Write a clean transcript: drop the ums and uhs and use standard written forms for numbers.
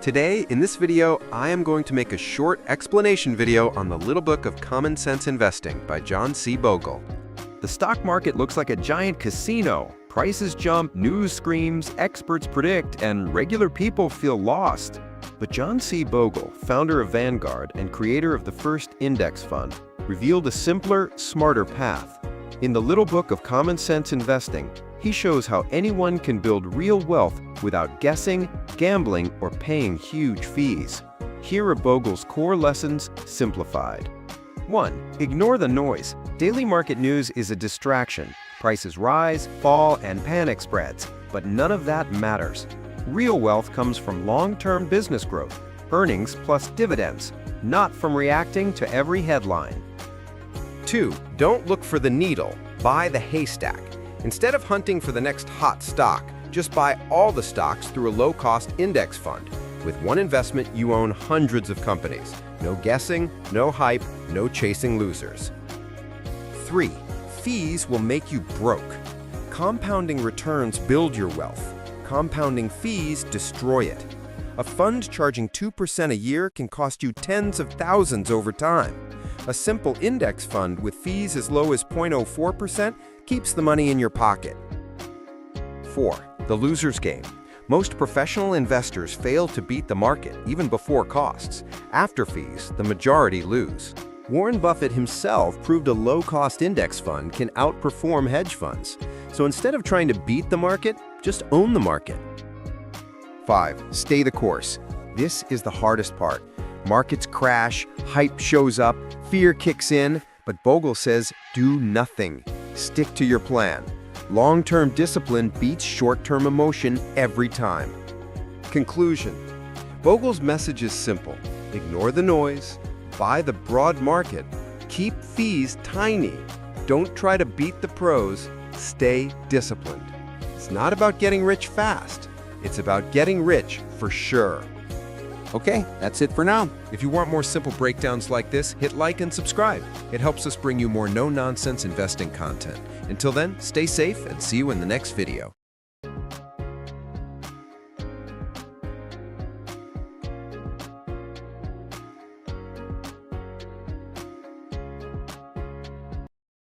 Today, in this video, I am going to make a short explanation video on the Little Book of Common Sense Investing by John C. Bogle. The stock market looks like a giant casino. Prices jump, news screams, experts predict, and regular people feel lost. But John C. Bogle, founder of Vanguard and creator of the first index fund, revealed a simpler, smarter path. In the Little Book of Common Sense Investing, he shows how anyone can build real wealth without guessing, gambling, or paying huge fees. Here are Bogle's core lessons simplified. 1. Ignore the noise. Daily market news is a distraction. Prices rise, fall, and panic spreads, but none of that matters. Real wealth comes from long-term business growth, earnings plus dividends, not from reacting to every headline. 2. Don't look for the needle, buy the haystack. Instead of hunting for the next hot stock, just buy all the stocks through a low-cost index fund. With one investment, you own hundreds of companies. No guessing, no hype, no chasing losers. 3. Fees will make you broke. Compounding returns build your wealth. Compounding fees destroy it. A fund charging 2% a year can cost you tens of thousands over time. A simple index fund with fees as low as 0.04% keeps the money in your pocket. 4. The loser's game. Most professional investors fail to beat the market, even before costs. After fees, the majority lose. Warren Buffett himself proved a low-cost index fund can outperform hedge funds. So instead of trying to beat the market, just own the market. 5. Stay the course. This is the hardest part. Markets crash, hype shows up, fear kicks in, but Bogle says do nothing. Stick to your plan. Long-term discipline beats short-term emotion every time. Conclusion. Bogle's message is simple. Ignore the noise, buy the broad market, keep fees tiny. Don't try to beat the pros, stay disciplined. It's not about getting rich fast. It's about getting rich for sure. Okay, that's it for now. If you want more simple breakdowns like this, hit like and subscribe. It helps us bring you more no-nonsense investing content. Until then, stay safe and see you in the next video.